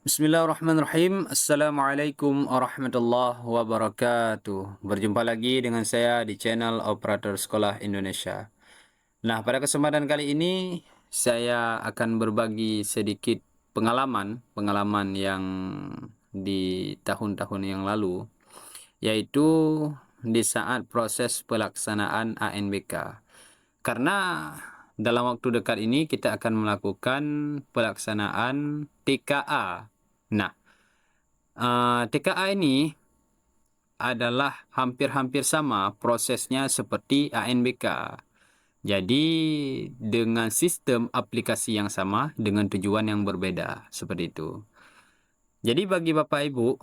Bismillahirrahmanirrahim. Assalamualaikum warahmatullahi wabarakatuh. Berjumpa lagi dengan saya di channel Operator Sekolah Indonesia. Nah, pada kesempatan kali ini saya akan berbagi sedikit pengalaman yang di tahun-tahun yang lalu, yaitu di saat proses pelaksanaan ANBK. Karena dalam waktu dekat ini kita akan melakukan pelaksanaan TKA. Nah, TKA ini adalah hampir-hampir sama prosesnya seperti ANBK. Jadi, dengan sistem aplikasi yang sama, dengan tujuan yang berbeda, seperti itu. Jadi, bagi Bapak Ibu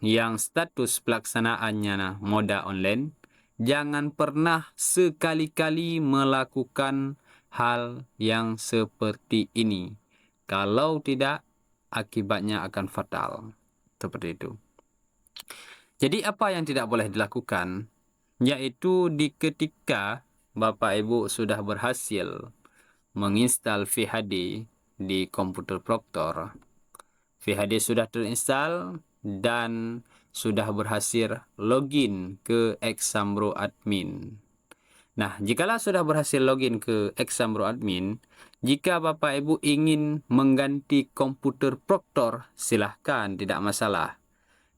yang status pelaksanaannya moda online, jangan pernah sekali-kali melakukan hal yang seperti ini. Kalau tidak, akibatnya akan fatal. Seperti itu. Jadi apa yang tidak boleh dilakukan? Yaitu ketika Bapak Ibu sudah berhasil menginstal VHD di komputer Proctor. VHD sudah terinstall dan sudah berhasil login ke Exambro Admin. Nah, jikalau sudah berhasil login ke Exambro Admin, jika Bapak Ibu ingin mengganti komputer Proctor, silahkan, tidak masalah.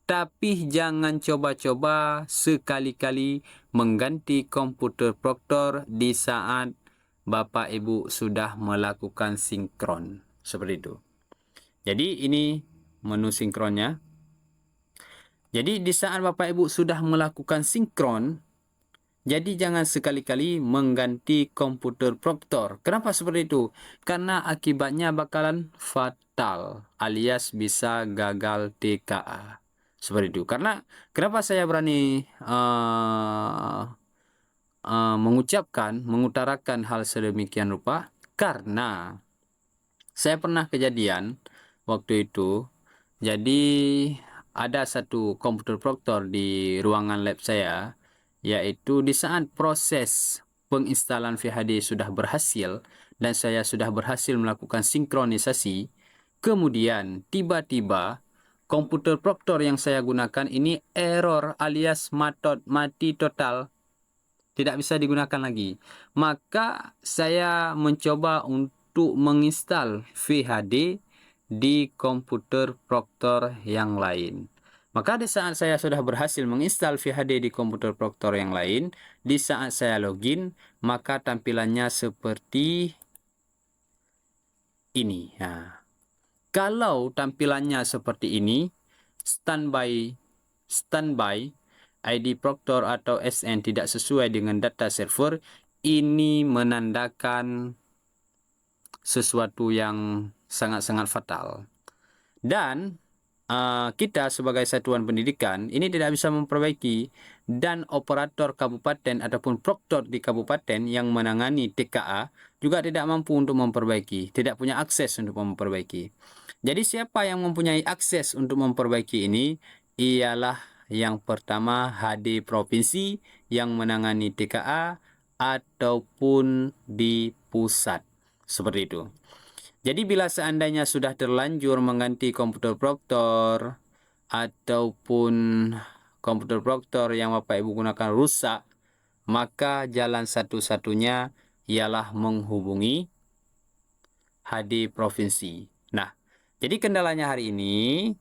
Tapi jangan coba-coba sekali-kali mengganti komputer Proctor di saat Bapak Ibu sudah melakukan sinkron. Seperti itu. Jadi ini menu sinkronnya. Jadi di saat Bapak Ibu sudah melakukan sinkron, jadi jangan sekali-kali mengganti komputer Proctor. Kenapa seperti itu? Karena akibatnya bakalan fatal alias bisa gagal TKA. Seperti itu. Karena kenapa saya berani mengutarakan hal sedemikian rupa? Karena saya pernah kejadian waktu itu. Jadi ada satu komputer Proctor di ruangan lab saya, yaitu di saat proses penginstalan VHD sudah berhasil dan saya sudah berhasil melakukan sinkronisasi, kemudian tiba-tiba komputer Proctor yang saya gunakan ini error alias mati total, tidak bisa digunakan lagi. Maka saya mencoba untuk menginstal VHD di komputer Proctor yang lain. Maka di saat saya sudah berhasil menginstal VHD di komputer Proctor yang lain, di saat saya login, maka tampilannya seperti ini. Nah, kalau tampilannya seperti ini, standby ID Proctor atau SN tidak sesuai dengan data server, ini menandakan sesuatu yang sangat-sangat fatal. Dan kita sebagai satuan pendidikan ini tidak bisa memperbaiki, dan operator kabupaten ataupun Proctor di kabupaten yang menangani TKA juga tidak mampu untuk memperbaiki, tidak punya akses untuk memperbaiki. Jadi siapa yang mempunyai akses untuk memperbaiki ini? Ialah yang pertama HD provinsi yang menangani TKA ataupun di pusat. Seperti itu. Jadi bila seandainya sudah terlanjur mengganti komputer Proctor ataupun komputer Proctor yang Bapak Ibu gunakan rusak, maka jalan satu-satunya ialah menghubungi HD provinsi. Nah, jadi kendalanya hari ini,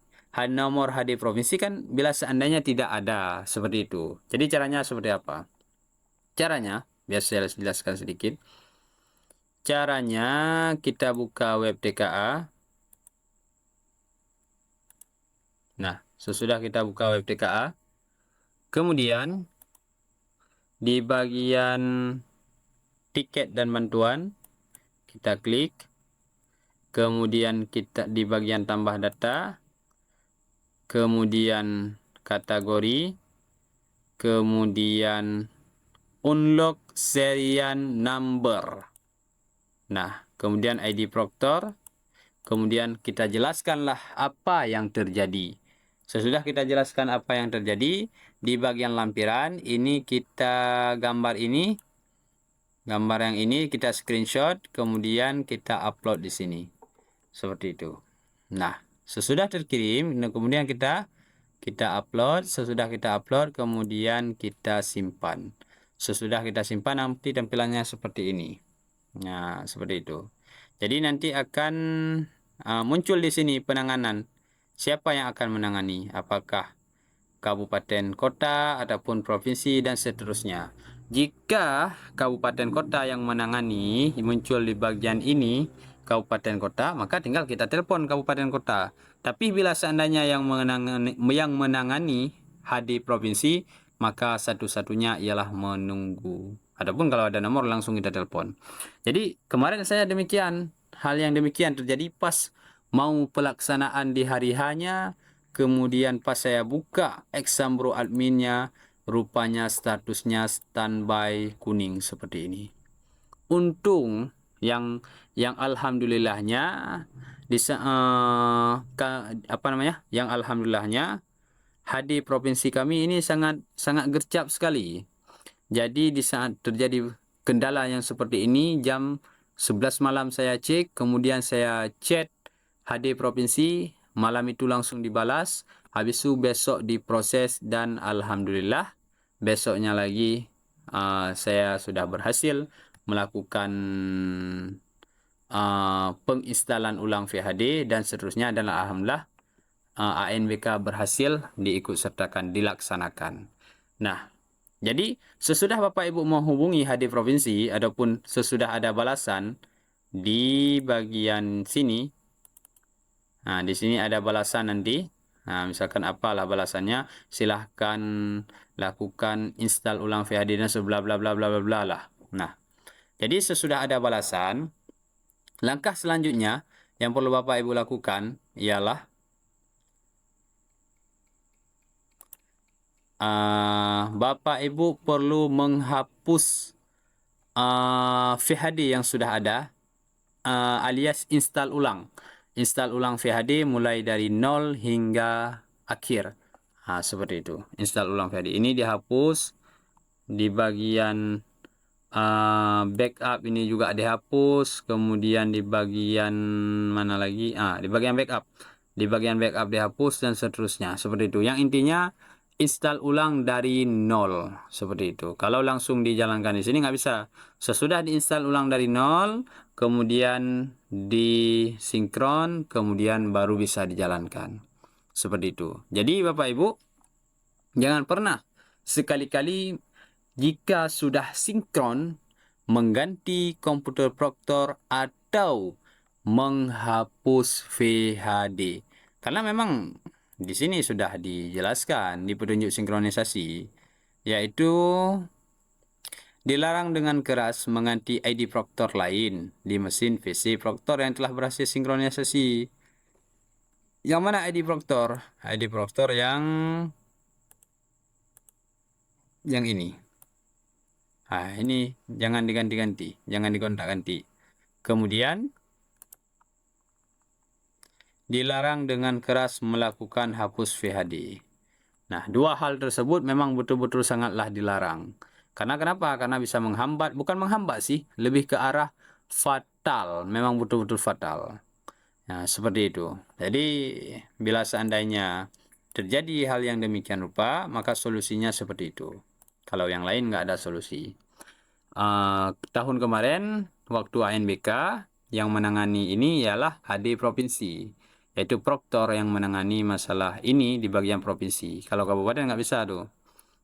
nomor HD provinsi kan bila seandainya tidak ada, seperti itu. Jadi caranya seperti apa? Caranya, biar saya jelaskan sedikit. Caranya kita buka web TKA. Nah, sesudah kita buka web TKA, kemudian di bagian tiket dan bantuan, kita klik. Kemudian kita di bagian tambah data, kemudian kategori, kemudian unlock serial number. Nah, kemudian ID Proctor, kemudian kita jelaskanlah apa yang terjadi. Sesudah kita jelaskan apa yang terjadi, di bagian lampiran ini kita gambar ini, gambar yang ini kita screenshot, kemudian kita upload di sini. Seperti itu. Nah, Sesudah terkirim, kemudian kita upload. Sesudah kita upload, kemudian kita simpan. Sesudah kita simpan, nanti tampilannya seperti ini. Nah, seperti itu. Jadi nanti akan muncul di sini penanganan. Siapa yang akan menangani? Apakah kabupaten kota ataupun provinsi dan seterusnya. Jika kabupaten kota yang menangani muncul di bagian ini, kabupaten kota, maka tinggal kita telepon kabupaten kota. Tapi bila seandainya yang menangani HD provinsi, maka satu-satunya ialah menunggu. Adapun kalau ada nomor langsung kita telepon. Jadi kemarin saya demikian, hal yang demikian terjadi pas mau pelaksanaan di hari hanya. Kemudian pas saya buka Exambro adminnya, rupanya statusnya standby kuning seperti ini. Untung yang alhamdulillahnya yang alhamdulillahnya HD provinsi kami ini sangat gercep sekali. Jadi di saat terjadi kendala yang seperti ini, jam 11 malam saya cek, kemudian saya chat HD provinsi, malam itu langsung dibalas, habis itu besok diproses, dan alhamdulillah besoknya lagi saya sudah berhasil melakukan penginstalan ulang VHD dan seterusnya, dan alhamdulillah ANBK berhasil diikut sertakan, dilaksanakan. Nah, jadi sesudah Bapak Ibu menghubungi HD provinsi ataupun sesudah ada balasan di bagian sini, nah di sini ada balasan nanti. Nah, misalkan apalah balasannya, silahkan lakukan install ulang VHD dan bla bla bla bla bla bla lah. Nah, jadi sesudah ada balasan, langkah selanjutnya yang perlu Bapak Ibu lakukan ialah Bapak Ibu perlu menghapus VHD yang sudah ada, alias install ulang VHD mulai dari 0 hingga akhir. Seperti itu. Install ulang VHD ini dihapus. Di bagian backup ini juga dihapus. Kemudian di bagian mana lagi? Di bagian backup. Di bagian backup dihapus dan seterusnya. Seperti itu. Yang intinya install ulang dari 0. Seperti itu. Kalau langsung dijalankan di sini nggak bisa. Sesudah diinstal ulang dari 0, kemudian disinkron, kemudian baru bisa dijalankan. Seperti itu. Jadi Bapak Ibu, jangan pernah sekali-kali jika sudah sinkron mengganti komputer Proctor atau menghapus VHD. Karena memang di sini sudah dijelaskan di petunjuk sinkronisasi, yaitu dilarang dengan keras mengganti ID Proctor lain di mesin PC Proctor yang telah berhasil sinkronisasi. Yang mana ID Proctor? ID Proctor yang ini. Ini jangan diganti-ganti, jangan digonta-ganti. Kemudian dilarang dengan keras melakukan hapus VHD. Nah, dua hal tersebut memang betul-betul sangatlah dilarang. Karena kenapa? Karena bisa menghambat, bukan menghambat sih, lebih ke arah fatal, memang betul-betul fatal. Nah, seperti itu. Jadi, bila seandainya terjadi hal yang demikian rupa, maka solusinya seperti itu. Kalau yang lain nggak ada solusi. Tahun kemarin, waktu ANBK, yang menangani ini ialah HD Provinsi, yaitu Proctor yang menangani masalah ini di bagian provinsi. Kalau kabupaten nggak bisa tuh.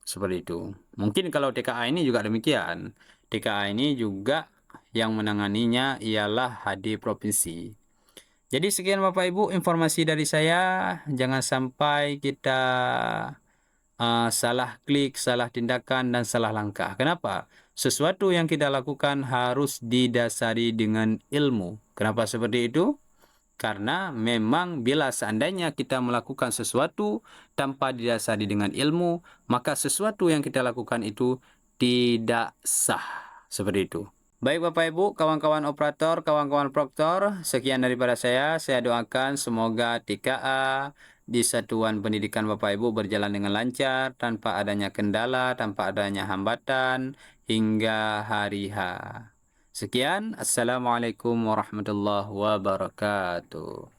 Seperti itu. Mungkin kalau TKA ini juga demikian. TKA ini juga yang menanganinya ialah HD Provinsi. Jadi sekian Bapak Ibu informasi dari saya. Jangan sampai kita salah klik, salah tindakan, dan salah langkah. Kenapa? Sesuatu yang kita lakukan harus didasari dengan ilmu. Kenapa seperti itu? Karena memang bila seandainya kita melakukan sesuatu tanpa didasari dengan ilmu, maka sesuatu yang kita lakukan itu tidak sah. Seperti itu. Baik Bapak Ibu, kawan-kawan operator, kawan-kawan Proctor, sekian daripada saya. Saya doakan semoga TKA di satuan pendidikan Bapak Ibu berjalan dengan lancar, tanpa adanya kendala, tanpa adanya hambatan, hingga hari H. Sekian, Assalamualaikum warahmatullahi wabarakatuh.